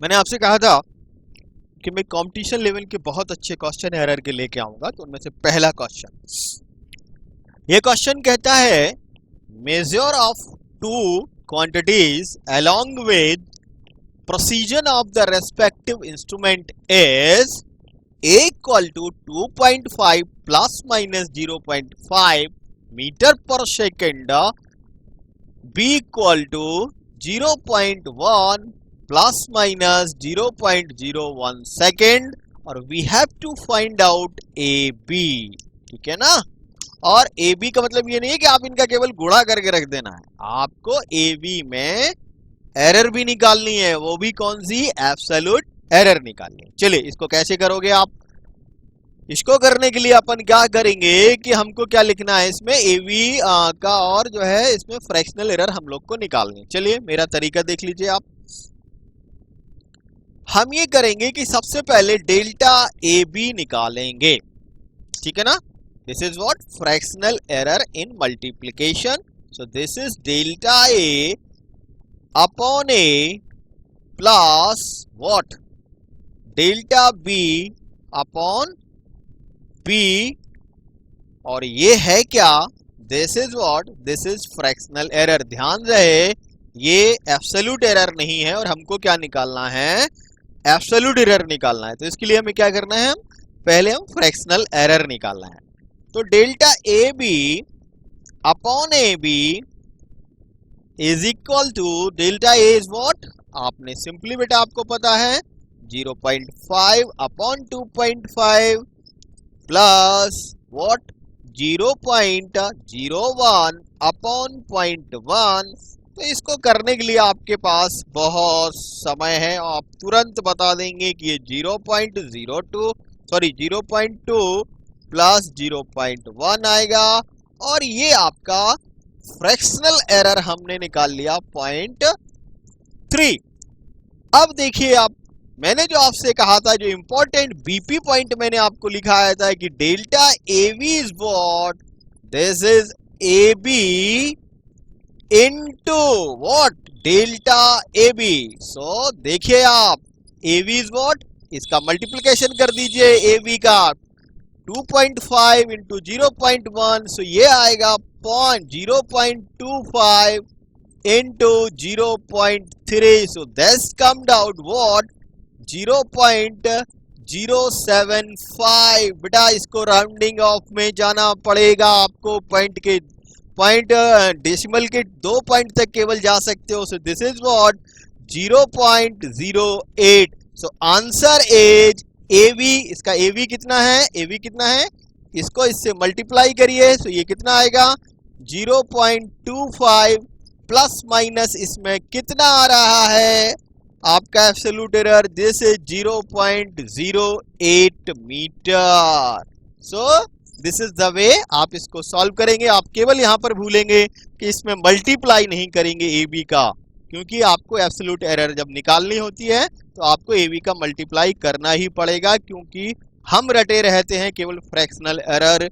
मैंने आपसे कहा था कि मैं कंपटीशन लेवल के बहुत अच्छे क्वेश्चन एरर के लेके आऊंगा, तो उनमें से पहला क्वेश्चन, ये क्वेश्चन कहता है measure of two quantities along with precision of the respective instrument is A equal to 2.5 plus minus 0.5 meter per second, B equal to 0.1 plus minus 0.01 second, और we have to find out AB। ठीक है ना। और AB का मतलब ये नहीं है कि आप इनका केवल गुणा करके रख देना है, आपको AB में एरर भी निकालनी है, वो भी कौन सी, एब्सोल्यूट एरर निकालनी है। चलिए इसको कैसे करोगे आप। इसको करने के लिए अपन क्या करेंगे कि हमको क्या लिखना है इसमें, एवी का और जो है इसमें फ्रैक्शनल एरर हम लोग को निकालनी है। चलिए मेरा तरीका देख लीजिए आप। हम ये करेंगे कि सबसे पहले डेल्टा ए बी निकालेंगे, ठीक है ना। This is what, fractional error in multiplication. So this is delta A upon A plus what, delta B upon B, और ये है क्या, this is what, this is fractional error. ध्यान रहे ये एब्सोल्यूट एरर नहीं है, और हमको क्या निकालना है, एब्सोल्यूट एरर निकालना है। तो इसके लिए हमें क्या करना है, पहले हम फ्रैक्शनल एरर निकालना है। तो delta A B upon A B is equal to, delta A is what, आपने सिंपली बेटा आपको पता है 0.5 अपॉन 2.5 प्लस व्हाट 0.01 अपॉन 0.1। तो इसको करने के लिए आपके पास बहुत समय है, आप तुरंत बता देंगे कि ये 0.02 प्लस 0.1 आएगा, और ये आपका फ्रैक्शनल एरर हमने निकाल लिया 0.3। अब देखिए आप, मैंने जो आपसे कहा था, जो इंपॉर्टेंट बीपी पॉइंट मैंने आपको लिखाया था कि delta A B is what, this is A B into what, delta A B. So देखिए आप, ए बी इज व्हाट, इसका मल्टीप्लिकेशन कर दीजिए ए बी का 2.5 इंटू 0.1, सो ये आएगा 0.25 into 0.3, so this comes out what 0.075। बेटा इसको राउंडिंग ऑफ में जाना पड़ेगा आपको, पॉइंट डेसिमल के 2 पॉइंट तक केवल जा सकते हो। So this is what 0.08। So answer is AV. इसका एवी कितना है, एवी कितना है, इसको इससे मल्टीप्लाई करिए, सो ये कितना आएगा 0.25 प्लस माइनस इसमें कितना आ रहा है आपका absolute error, this is 0.08 metre. So this is the way आप इसको सॉल्व करेंगे। आप केवल यहां पर भूलेंगे कि इसमें मल्टीप्लाई नहीं करेंगे ए बी का, क्योंकि आपको एब्सोल्यूट एरर जब निकालनी होती है तो आपको ए बी का मल्टीप्लाई करना ही पड़ेगा, क्योंकि हम रटे रहते हैं केवल फ्रैक्शनल एरर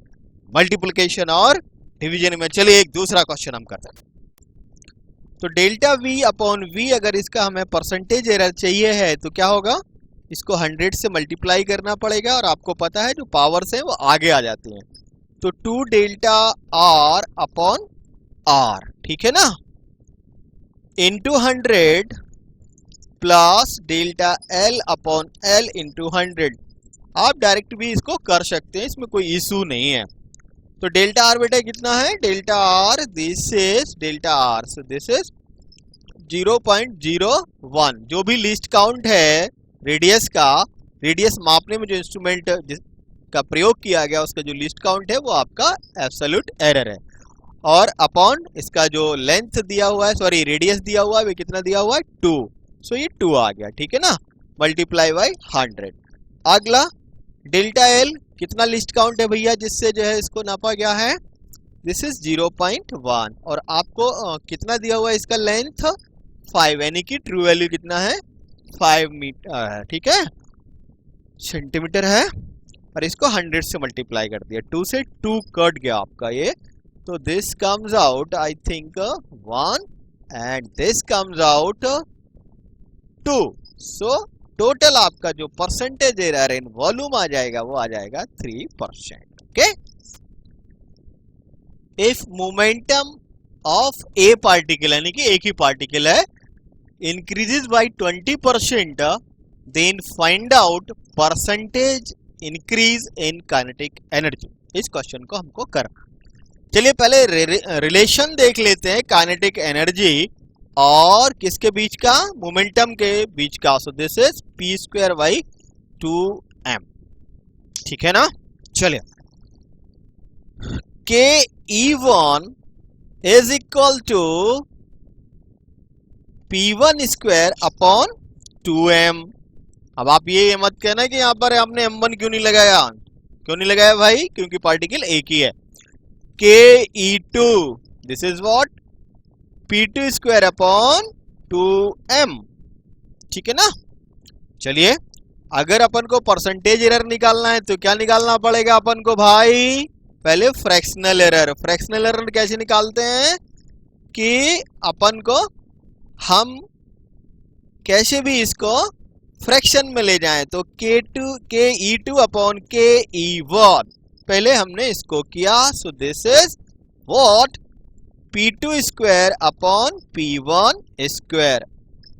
मल्टीप्लिकेशन और डिवीजन में। चलिए एक दूसरा क्वेश्चन हम करते हैं। तो डेल्टा वी अपॉन वी, अगर इसका हमें परसेंटेज एरर चाहिए है तो क्या होगा, इसको 100 से मल्टीप्लाई करना पड़ेगा, और आपको पता है जो पावर्स हैं वो आगे आ जाती हैं। तो 2 डेल्टा आर अपॉन आर, ठीक है ना, into 100 plus delta L upon L into 100। आप डायरेक्ट भी इसको कर सकते हैं, इसमें कोई इशू नहीं है। तो डेल्टा आर बेटा कितना है, delta R, this is delta R, so this is 0.01। जो भी लिस्ट काउंट है रेडियस का, रेडियस मापने में जो इंस्ट्रूमेंट का प्रयोग किया गया उसका जो लिस्ट काउंट है वो आपका एब्सोल्यूट एरर है, और अपॉन इसका जो लेंथ दिया हुआ है, सॉरी रेडियस दिया हुआ है, वो कितना दिया हुआ है 2, सो ये 2 आ गया, ठीक है ना, मल्टीप्लाई बाई 100। अगला डेल्टा एल, कितना लिस्ट काउंट है भैया जिससे जो है इसको नापा गया है, दिस इज 0.1, और आपको कितना दिया हुआ है इसका लेंथ 5, यानी कि ट्रू वैल्यू कितना है 5 मीटर है, ठीक है, सेंटीमीटर है, और इसको 100 से मल्टीप्लाई कर दिया, 2 से 2 कट गया आपका ये, तो this comes out I think 1 and this comes out 2। So total आपका जो परसेंटेज एरर इन वॉल्यूम आ जाएगा वो आ जाएगा 3%. Okay, if momentum of a particle यानी कि एक ही पार्टिकल है increases by 20%, then find out percentage increase in kinetic energy. इस क्वेश्चन को हमको करना. चलिए पहले रिलेशन देख लेते हैं काइनेटिक एनर्जी और किसके बीच का, मोमेंटम के बीच का. सो this is p² by 2m. ठीक है ना. चलिए ke1 is equal to p1² upon 2m. अब आप ये मत कहना कि यहां पर हमने m1 क्यों नहीं लगाया. क्यों नहीं लगाया भाई, क्योंकि पार्टिकल एक ही है. ke2 this is what p2² upon 2m. ठीक है ना. चलिए अगर अपन को परसेंटेज एरर निकालना है तो क्या निकालना पड़ेगा अपन को भाई, पहले फ्रैक्शनल एरर. फ्रैक्शनल एरर कैसे निकालते हैं कि अपन को हम कैसे भी इसको फ्रैक्शन में ले जाएं. तो ke2 अपॉन ke1 पहले हमने इसको किया. सो this is what p2² upon p1².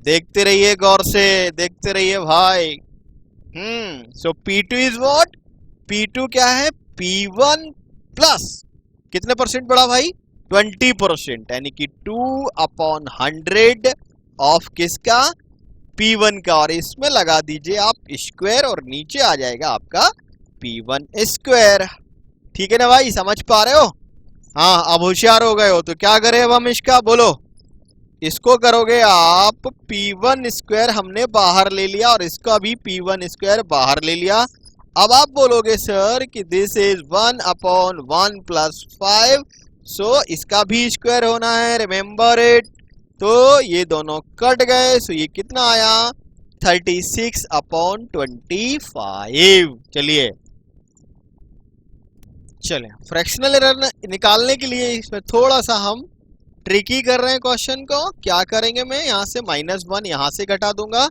देखते रहिए गौर से, देखते रहिए भाई. सो p2 इज व्हाट, p2 क्या है, p1 प्लस कितने परसेंट बढ़ा भाई, 20%. यानी कि 2/100 ऑफ किसका, p1 का. और इसमें लगा दीजिए आप स्क्वायर और नीचे आ जाएगा आपका p1². ठीक है ना भाई, समझ पा रहे हो. हाँ अब होशियार हो गए हो. तो क्या करें अब हम इसका, बोलो. इसको करोगे आप p1² हमने बाहर ले लिया और इसका भी p1² बाहर ले लिया. अब आप बोलोगे सर कि दिस इज 1/1 + 5. सो इसका भी स्क्वायर होना है, रिमेंबर इट. तो ये दोनों कट गए. सो ये कितना आया, 36/25. चलिए चले फ्रैक्शनल एरर निकालने के लिए इसमें थोड़ा सा हम ट्रिकी कर रहे हैं क्वेश्चन को. क्या करेंगे, मैं यहाँ से -1 यहाँ से घटा दूंगा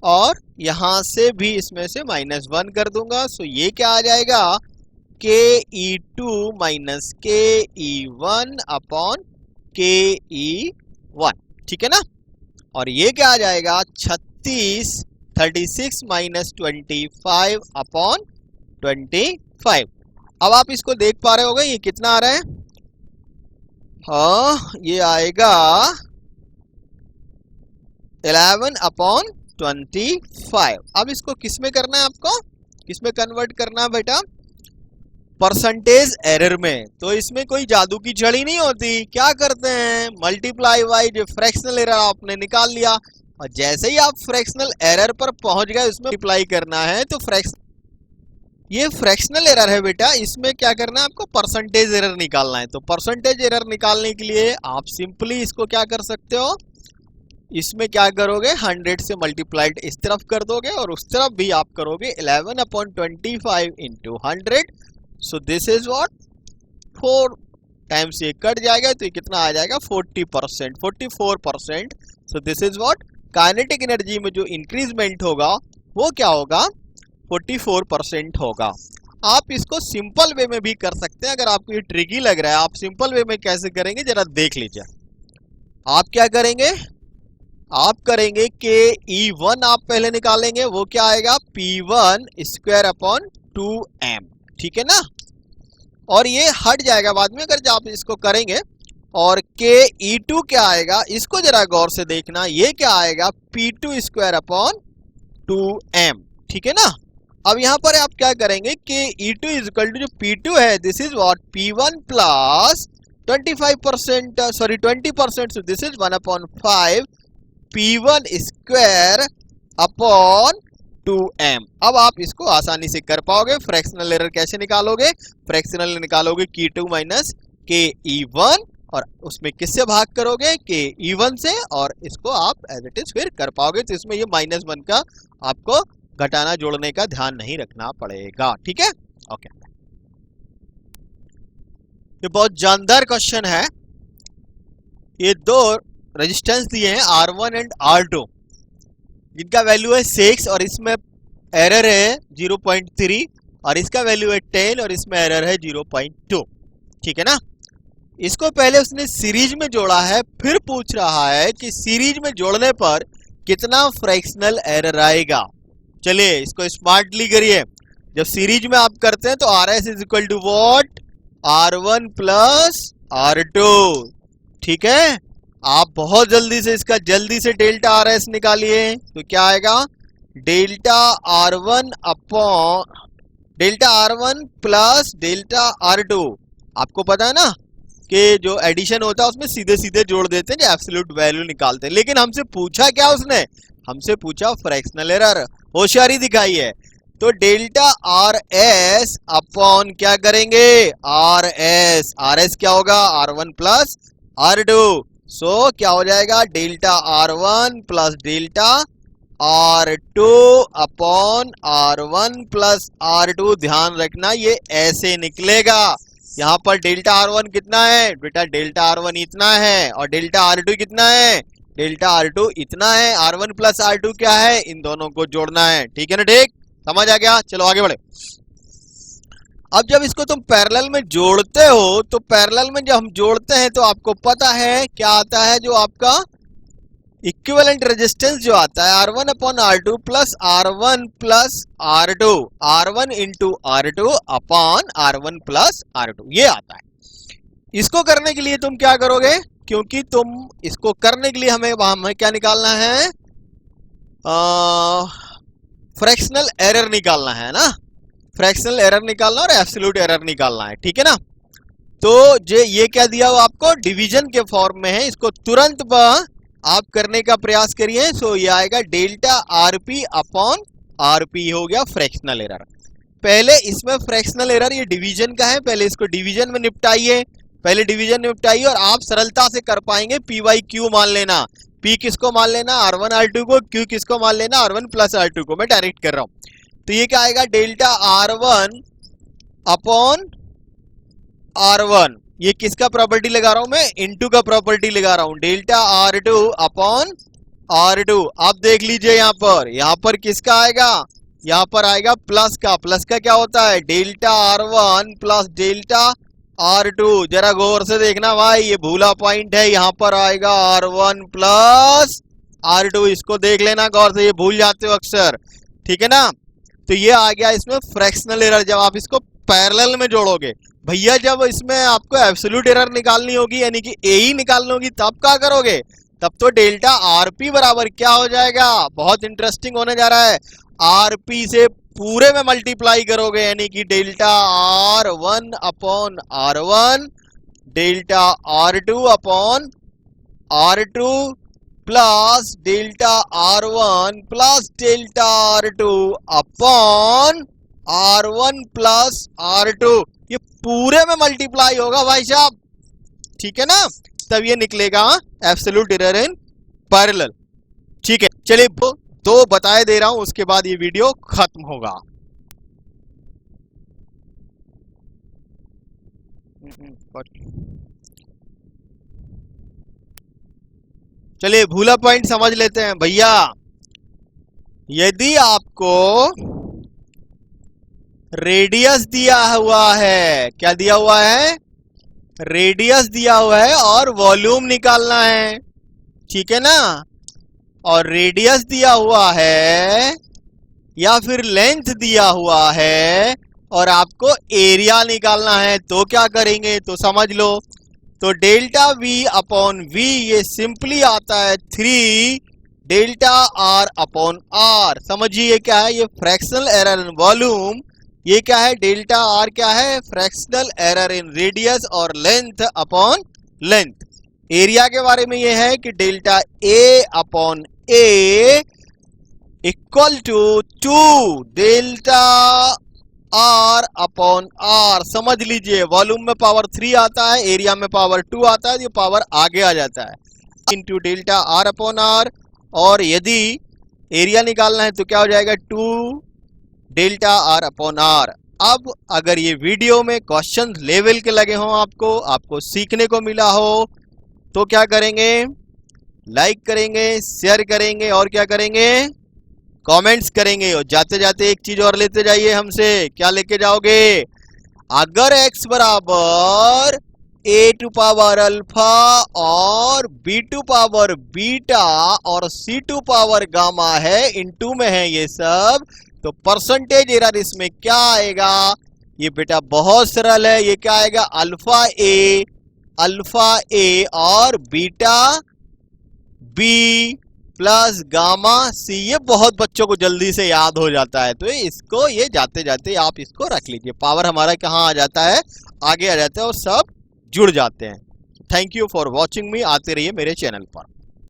और यहाँ से भी इसमें से -1 कर दूंगा. सो ये क्या आ जाएगा, ke2 minus ke1 upon ke1. ठीक है ना. और ये क्या आ जाएगा, 36 माइनस 25 अपॉन 25. अब आप इसको देख पा रहे होगे ये कितना आ रहा है. हाँ ये आएगा 11/25. अब इसको किस में करना है, आपको किस में कन्वर्ट करना है बेटा, परसेंटेज एरर में. तो इसमें कोई जादू की छड़ी नहीं होती. क्या करते हैं, मल्टीप्लाई बाई जो फ्रैक्शनल एरर आपने निकाल लिया और जैसे ही आप फ्रैक्शनल एरर पर पहुंच गए उसमें मल्टीप्लाई करना है. तो ये फ्रैक्शनल एरर है बेटा, इसमें क्या करना है आपको, परसेंटेज एरर निकालना है. तो परसेंटेज एरर निकालने के लिए आप सिंपली इसको क्या कर सकते हो, इसमें क्या करोगे, 100 से मल्टीप्लाइड इस तरफ कर दोगे और उस तरफ भी आप करोगे 11/25 × 100. सो दिस इज व्हाट 4 टाइम्स ये कट जाएगा तो ये कितना आ जाएगा, 40%, 44%. सो this is what kinetic energy में जो इंक्रीजमेंट होगा वो क्या होगा, 44% होगा. आप इसको सिंपल वे में भी कर सकते हैं. अगर आपको ये ट्रिकी लग रहा है, आप सिंपल वे में कैसे करेंगे जरा देख लीजिए. आप क्या करेंगे, आप करेंगे कि E1 आप पहले निकालेंगे, वो क्या आएगा, p1² अपॉन 2m. ठीक है ना. और ये हट जाएगा बाद में अगर आप इसको करेंगे. और ke2 क्या आएगा, इसको जरा गौर से देखना, ये क्या आएगा, p2² अपॉन 2m. ठीक है ना. अब यहाँ पर आप क्या करेंगे कि E2 इज इक्वल टू जो P2 है, this is what P1 plus 25%, sorry 20%. So this is 1/5 P1² upon 2m. अब आप इसको आसानी से कर पाओगे. फ्रैक्शनल एरर कैसे निकालोगे, फ्रैक्शनल निकालोगे ke2 माइनस ke1 और उसमें किससे भाग करोगे, ke1 से, और इसको आप एज इट इज फिर कर पाओगे. तो इसमें ये -1 का आपको घटाना जोड़ने का ध्यान नहीं रखना पड़ेगा. ठीक है. ओके, ये बहुत जानदार क्वेश्चन है. ये दो रेजिस्टेंस दिए हैं R1 एंड R2. जिनका वैल्यू है 6 और इसमें एरर है 0.3 और इसका वैल्यू है 10 और इसमें एरर है 0.2। ठीक है ना। इसको पहले उसने सीरीज में जोड़ा है, फिर पूछ रहा है कि सीरीज में जोड़ने पर कितना फ्रैक्शनल एरर आएगा। चलिए इसको स्मार्टली करिए। जब सीरीज में आप करते हैं तो R S is equal to what, R1 plus R2। ठीक है, आप बहुत जल्दी से इसका जल्दी से डेल्टा आर एस निकालिए। तो क्या आएगा, delta R1 upon delta R1 plus delta R2। आपको पता है ना कि जो एडिशन होता है उसमें सीधे सीधे जोड़ देते हैं, जो एब्सोल्यूट वैल्यू निकालते हैं। लेकिन हमसे पूछा क्या उसने, हमसे पूछा फ्रैक्शनल एरर। होशियारी दिखाई है। तो डेल्टा आर एस अपॉन क्या करेंगे, आर एस। आर एस क्या होगा, R1 प्लस R2। सो क्या हो जाएगा, delta R1 plus delta R2 upon R1 plus R2। ध्यान रखना ये ऐसे निकलेगा। यहाँ पर डेल्टा R1 कितना है बेटा, डेल्टा R1 इतना है और डेल्टा R2 कितना है, डेल्टा R2 इतना है। R1 प्लस R2 क्या है, इन दोनों को जोड़ना है। ठीक है ना, ठीक, समझ आ गया। चलो आगे बढ़े। अब जब इसको तुम पैरेलल में जोड़ते हो तो पैरेलल में जब हम जोड़ते हैं तो आपको पता है क्या आता है, जो आपका इक्विवेलेंट रेजिस्टेंस जो आता है R1 upon R2 plus R1 plus R2, R1 into R2 upon R1 plus R2, ये आता है। इसको करने के लिए तुम क्या करोगे, क्योंकि तुम इसको करने के लिए हमें क्या निकालना है, फ्रैक्शनल एरर निकालना है ना, फ्रैक्शनल एरर निकालना और एब्सोल्यूट एरर निकालना है। ठीक है ना। तो ये क्या दिया हुआ आपको, डिवीजन के फॉर्म में है। इसको तुरंत आप करने का प्रयास करिए। सो ये आएगा डेल्टा आरपी अपॉन आरपी, हो गया फ्रैक्शनल एरर। पहले इसमें फ्रैक्शनल एरर ये डिवीजन का है, पहले इसको डिवीजन में निपटाइए, पहले डिवीजन में निपटाइए और आप सरलता से कर पाएंगे। पी वाई क्यू मान लेना, P किसको मान लेना, R1 R2 को, Q किसको मान लेना, R1 प्लस R2 को। मैं डायरेक्ट कर रहा हूं। तो ये क्या आएगा, डेल्टा R1 अपॉन R1, ये किसका प्रॉपर्टी लगा रहा हूं मैं, इनटू का प्रॉपर्टी लगा रहा हूं, डेल्टा R2 अपॉन R2। अब देख लीजिए यहाँ पर किसका आएगा, यहाँ पर आएगा प्लस का। प्लस का क्या होता है, delta R1 plus delta R2। जरा गौर से देखना भाई, ये भूला पॉइंट है। यहाँ पर आएगा R1 प्लस R2, इसको देख लेना गौर से, ये भूल जाते हो अक्सर। ठीक है ना। तो ये आ गया इसमें फ्रैक्शनल एरर। जब आप इसको पैरेलल में जोड़ोगे भैया, जब इसमें आपको एब्सोल्यूट एरर निकालनी होगी, यानी कि ए ही निकालनी होगी, तब क्या करोगे, तब तो डेल्टा आरपी बराबर क्या हो जाएगा, बहुत इंटरेस्टिंग होने जा रहा है, आरपी से पूरे में मल्टीप्लाई करोगे, यानी कि delta R1 upon R1 delta R2 upon R2 plus delta R1 plus delta R2 upon R1 plus R2। ये पूरे में मल्टीप्लाई होगा भाई साहब। ठीक है ना, तब ये निकलेगा एब्सोल्यूट एरर इन पैरेलल। ठीक है, चलिए दो बताए दे रहा हूं, उसके बाद ये वीडियो खत्म होगा। चलिए भूला पॉइंट समझ लेते हैं भैया। यदि आपको रेडियस दिया हुआ है, क्या दिया हुआ है, रेडियस दिया हुआ है और वॉल्यूम निकालना है, ठीक है ना, और रेडियस दिया हुआ है या फिर लेंथ दिया हुआ है और आपको एरिया निकालना है, तो क्या करेंगे, तो समझ लो। तो डेल्टा V अपॉन V ये सिंपली आता है 3 डेल्टा R अपॉन R। समझिए क्या है, ये फ्रैक्शनल एरर इन वॉल्यूम, ये क्या है, डेल्टा R क्या है, फ्रैक्शनल एरर इन रेडियस और लेंथ अपॉन लेंथ। एरिया के बारे में ये है कि delta A upon A equal to 2 delta R upon R। समझ लीजिए, वॉल्यूम में पावर 3 आता है, एरिया में पावर 2 आता है, ये पावर आगे आ जाता है into delta R upon R। और यदि एरिया निकालना है तो क्या हो जाएगा, 2 डेल्टा R अपॉन R। अब अगर ये वीडियो में क्वेश्चन लेवल के लगे हों, आपको सीखने को मिला हो, तो क्या करेंगे, लाइक करेंगे, शेयर करेंगे और क्या करेंगे, कमेंट्स करेंगे। और जाते जाते एक चीज और लेते जाइए हमसे, क्या लेके जाओगे? अगर x बराबर a टू पावर अल्फा और b टू पावर बीटा और c टू पावर गामा है, इनटू में है ये सब, तो परसेंटेज एरर इसमें क्या आएगा? ये बेटा बहुत सरल है, ये क्या आएगा? अल्फा ए और बीटा बी प्लस गामा सी। ये बहुत बच्चों को जल्दी से याद हो जाता है, तो इसको ये जाते जाते आप इसको रख लीजिए। पावर हमारा कहाँ आ जाता है? आगे आ जाता है और सब जुड़ जाते हैं। थैंक यू फॉर वॉचिंग मी। आते रहिए मेरे चैनल पर।